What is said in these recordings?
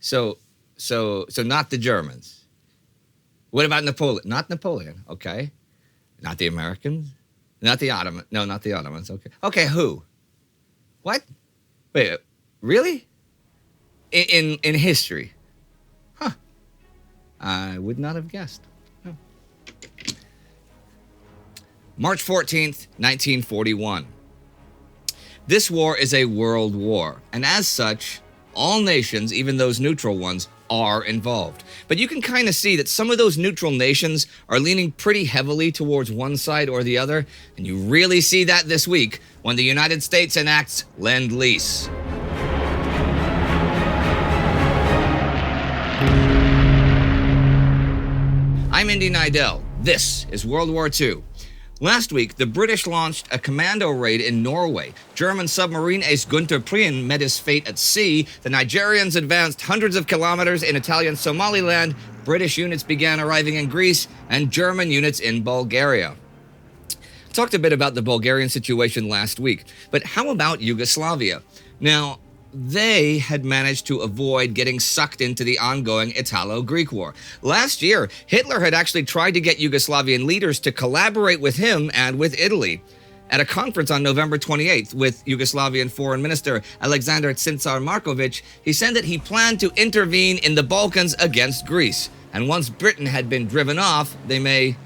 So not the Germans. What about Napoleon? Not Napoleon, okay. Not the Americans? Not the Ottomans. No, not the Ottomans, okay. Okay, who? What? Wait, really? In history? Huh. I would not have guessed. No. March 14th, 1941. This war is a world war, and as such, all nations, even those neutral ones, are involved. But you can kind of see that some of those neutral nations are leaning pretty heavily towards one side or the other, and you really see that this week when the United States enacts Lend-lease. I'm Indy Neidell. This is World War II. Last week, the British launched a commando raid in Norway. German submarine ace Gunther Prien met his fate at sea. The Nigerians advanced hundreds of kilometers in Italian Somaliland. British units began arriving in Greece, and German units in Bulgaria. I talked a bit about the Bulgarian situation last week, but how about Yugoslavia? Now, they had managed to avoid getting sucked into the ongoing Italo-Greek war. Last year, Hitler had actually tried to get Yugoslavian leaders to collaborate with him and with Italy. At a conference on November 28th with Yugoslavian Foreign Minister Aleksandar Markovic, he said that he planned to intervene in the Balkans against Greece. And once Britain had been driven off, they may,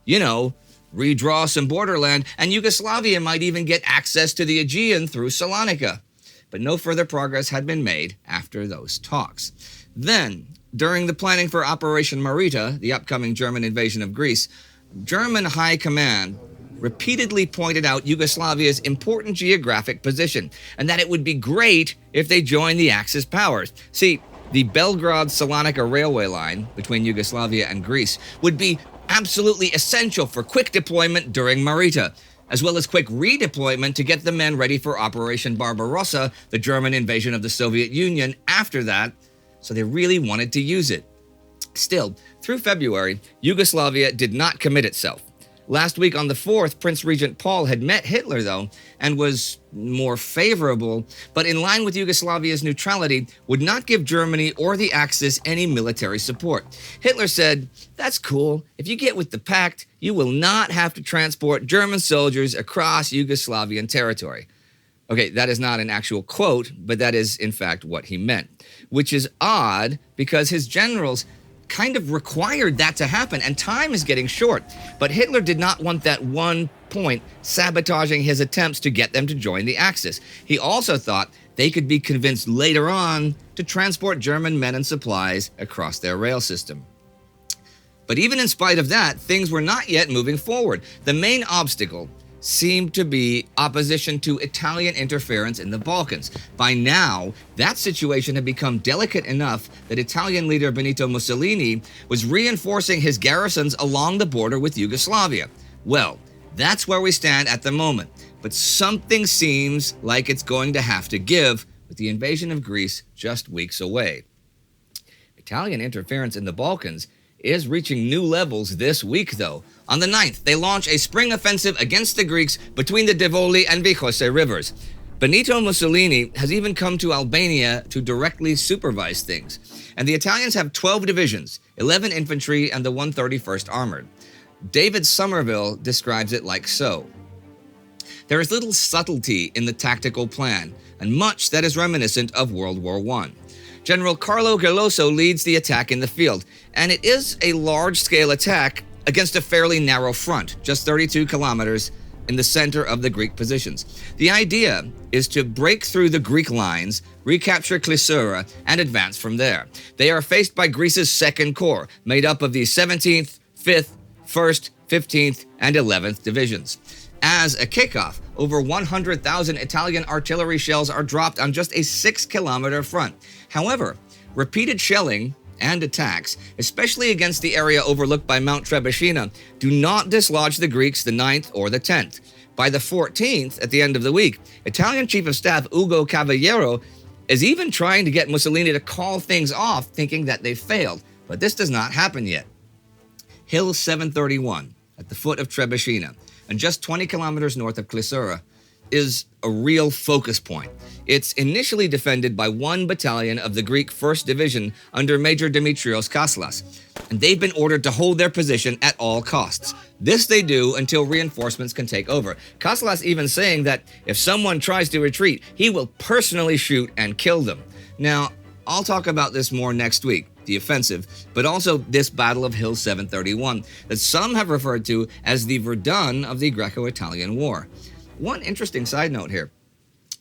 redraw some borderland, and Yugoslavia might even get access to the Aegean through Salonika. But no further progress had been made after those talks. Then, during the planning for Operation Marita, the upcoming German invasion of Greece, German High Command repeatedly pointed out Yugoslavia's important geographic position, and that it would be great if they joined the Axis powers. See, the Belgrade-Salonika railway line between Yugoslavia and Greece would be absolutely essential for quick deployment during Marita, as well as quick redeployment to get the men ready for Operation Barbarossa, the German invasion of the Soviet Union after that, so they really wanted to use it. Still, through February, Yugoslavia did not commit itself. Last week on the 4th, Prince Regent Paul had met Hitler, though, and was more favorable, but in line with Yugoslavia's neutrality, would not give Germany or the Axis any military support. Hitler said, "That's cool. If you get with the pact, you will not have to transport German soldiers across Yugoslavian territory." Okay, that is not an actual quote, but that is, in fact, what he meant, which is odd because his generals kind of required that to happen, and time is getting short. But Hitler did not want that one point sabotaging his attempts to get them to join the Axis. He also thought they could be convinced later on to transport German men and supplies across their rail system. But even in spite of that, things were not yet moving forward. The main obstacle seemed to be opposition to Italian interference in the Balkans. By now, that situation had become delicate enough that Italian leader Benito Mussolini was reinforcing his garrisons along the border with Yugoslavia. Well, that's where we stand at the moment, but something seems like it's going to have to give with the invasion of Greece just weeks away. Italian interference in the Balkans is reaching new levels this week, though. On the 9th, they launch a spring offensive against the Greeks between the Devoli and Vihose rivers. Benito Mussolini has even come to Albania to directly supervise things. And the Italians have 12 divisions, 11 infantry, and the 131st Armored. David Somerville describes it like so. There is little subtlety in the tactical plan, and much that is reminiscent of World War I. General Carlo Geloso leads the attack in the field, and it is a large-scale attack against a fairly narrow front, just 32 kilometers in the center of the Greek positions. The idea is to break through the Greek lines, recapture Klissura, and advance from there. They are faced by Greece's Second Corps, made up of the 17th, 5th, 1st, 15th, and 11th divisions. As a kickoff, over 100,000 Italian artillery shells are dropped on just a 6-kilometer front. However, repeated shelling and attacks, especially against the area overlooked by Mount Trebishina, do not dislodge the Greeks the 9th or the 10th. By the 14th, at the end of the week, Italian Chief of Staff Ugo Cavaliero is even trying to get Mussolini to call things off, thinking that they've failed. But this does not happen yet. Hill 731, at the foot of Trebishina, and just 20 kilometers north of Klissura, is a real focus point. It's initially defended by one battalion of the Greek 1st Division under Major Dimitrios Kaslas, and they've been ordered to hold their position at all costs. This they do until reinforcements can take over. Kaslas even saying that if someone tries to retreat, he will personally shoot and kill them. Now, I'll talk about this more next week, the offensive, but also this Battle of Hill 731 that some have referred to as the Verdun of the Greco-Italian War. One interesting side note here.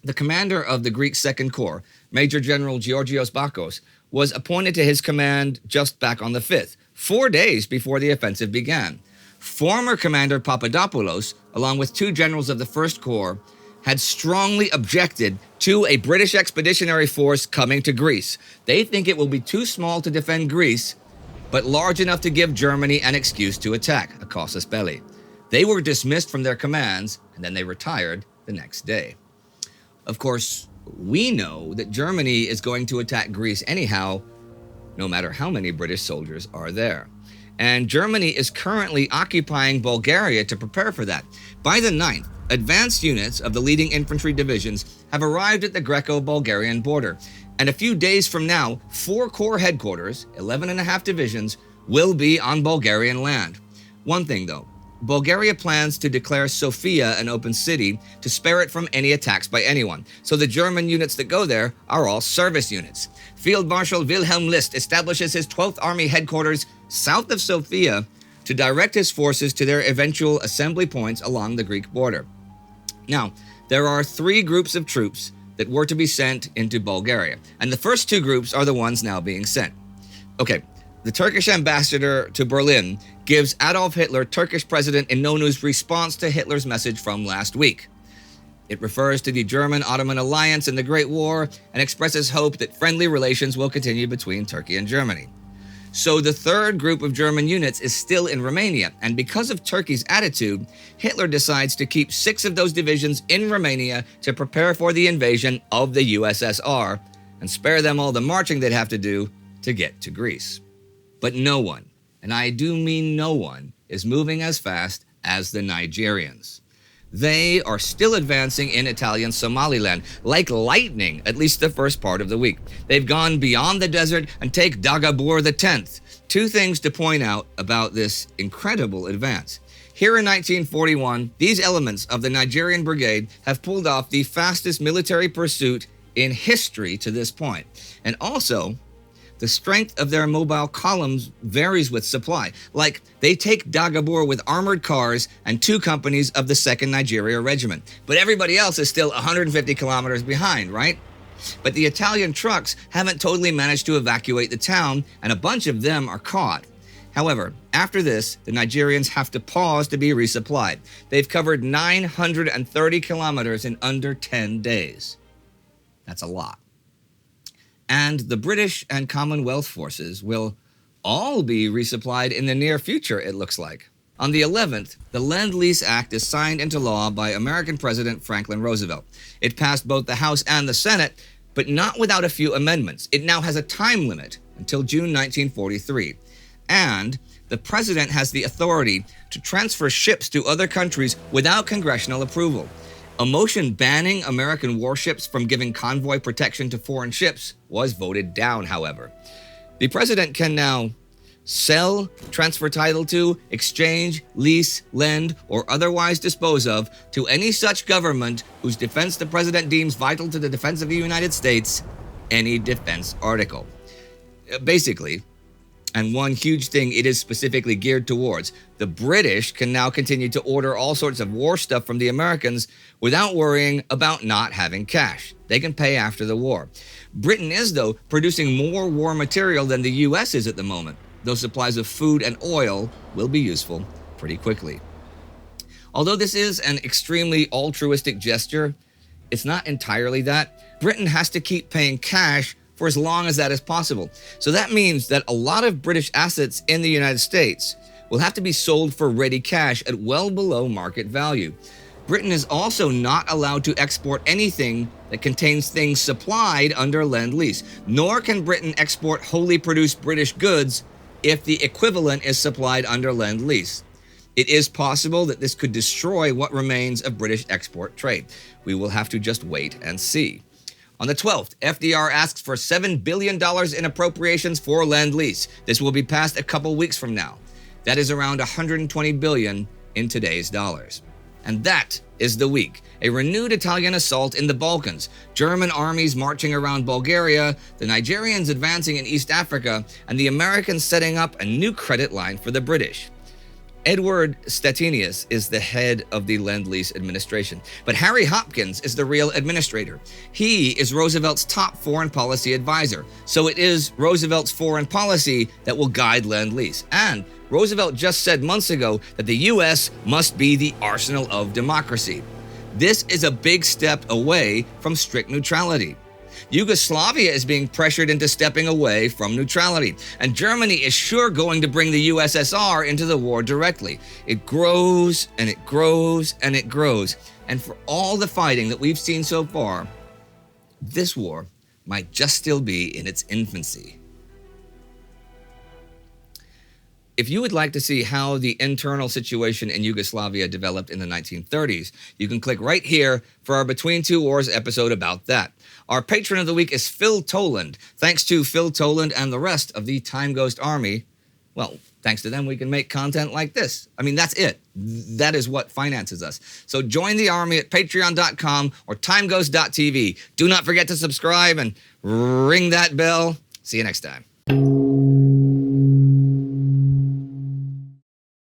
The commander of the Greek Second Corps, Major General Georgios Bakos, was appointed to his command just back on the 5th, 4 days before the offensive began. Former Commander Papadopoulos, along with 2 generals of the First Corps, had strongly objected to a British expeditionary force coming to Greece. They think it will be too small to defend Greece, but large enough to give Germany an excuse to attack, a casus belli. They were dismissed from their commands, and then they retired the next day. Of course, we know that Germany is going to attack Greece anyhow, no matter how many British soldiers are there. And Germany is currently occupying Bulgaria to prepare for that. By the 9th, advanced units of the leading infantry divisions have arrived at the Greco-Bulgarian border. And a few days from now, 4 corps headquarters, 11.5 divisions, will be on Bulgarian land. One thing though, Bulgaria plans to declare Sofia an open city to spare it from any attacks by anyone. So the German units that go there are all service units. Field Marshal Wilhelm List establishes his 12th Army headquarters south of Sofia to direct his forces to their eventual assembly points along the Greek border. Now, there are 3 groups of troops that were to be sent into Bulgaria, and the first 2 groups are the ones now being sent. Okay, the Turkish ambassador to Berlin gives Adolf Hitler Turkish President Inonnu's response to Hitler's message from last week. It refers to the German-Ottoman alliance in the Great War and expresses hope that friendly relations will continue between Turkey and Germany. So the 3rd group of German units is still in Romania, and because of Turkey's attitude, Hitler decides to keep 6 of those divisions in Romania to prepare for the invasion of the USSR and spare them all the marching they'd have to do to get to Greece. But no one, and I do mean no one, is moving as fast as the Nigerians. They are still advancing in Italian Somaliland like lightning, at least the first part of the week. They've gone beyond the desert and take Dagabur the 10th. 2 things to point out about this incredible advance. Here in 1941, these elements of the Nigerian Brigade have pulled off the fastest military pursuit in history to this point. And also, the strength of their mobile columns varies with supply. Like, they take Dagabur with armored cars and 2 companies of the 2nd Nigeria Regiment. But everybody else is still 150 kilometers behind, right? But the Italian trucks haven't totally managed to evacuate the town, and a bunch of them are caught. However, after this, the Nigerians have to pause to be resupplied. They've covered 930 kilometers in under 10 days. That's a lot. And the British and Commonwealth forces will all be resupplied in the near future, it looks like. On the 11th, the Lend-lease Act is signed into law by American President Franklin Roosevelt. It passed both the House and the Senate, but not without a few amendments. It now has a time limit until June 1943. And the president has the authority to transfer ships to other countries without congressional approval. A motion banning American warships from giving convoy protection to foreign ships was voted down, however. The president can now sell, transfer title to, exchange, lease, lend, or otherwise dispose of to any such government whose defense the president deems vital to the defense of the United States, any defense article. Basically, and one huge thing it is specifically geared towards, the British can now continue to order all sorts of war stuff from the Americans without worrying about not having cash. They can pay after the war. Britain is, though, producing more war material than the US is at the moment. Those supplies of food and oil will be useful pretty quickly. Although this is an extremely altruistic gesture, it's not entirely that. Britain has to keep paying cash for as long as that is possible. So that means that a lot of British assets in the United States will have to be sold for ready cash at well below market value. Britain is also not allowed to export anything that contains things supplied under Lend-lease, nor can Britain export wholly produced British goods if the equivalent is supplied under Lend-lease. It is possible that this could destroy what remains of British export trade. We will have to just wait and see. On the 12th, FDR asks for $7 billion in appropriations for Lend-lease. This will be passed a couple weeks from now. That is around $120 billion in today's dollars. And that is the week. A renewed Italian assault in the Balkans, German armies marching around Bulgaria, the Nigerians advancing in East Africa, and the Americans setting up a new credit line for the British. Edward Stettinius is the head of the Lend-lease administration, but Harry Hopkins is the real administrator. He is Roosevelt's top foreign policy advisor, so it is Roosevelt's foreign policy that will guide Lend-lease. And Roosevelt just said months ago that the U.S. must be the arsenal of democracy. This is a big step away from strict neutrality. Yugoslavia is being pressured into stepping away from neutrality, and Germany is sure going to bring the USSR into the war directly. It grows and it grows and it grows, and for all the fighting that we've seen so far, this war might just still be in its infancy. If you would like to see how the internal situation in Yugoslavia developed in the 1930s, you can click right here for our Between Two Wars episode about that. Our patron of the week is Phil Toland. Thanks to Phil Toland and the rest of the TimeGhost army, well, thanks to them, we can make content like this. I mean, that's it. That is what finances us. So join the army at patreon.com or timeghost.tv. Do not forget to subscribe and ring that bell. See you next time.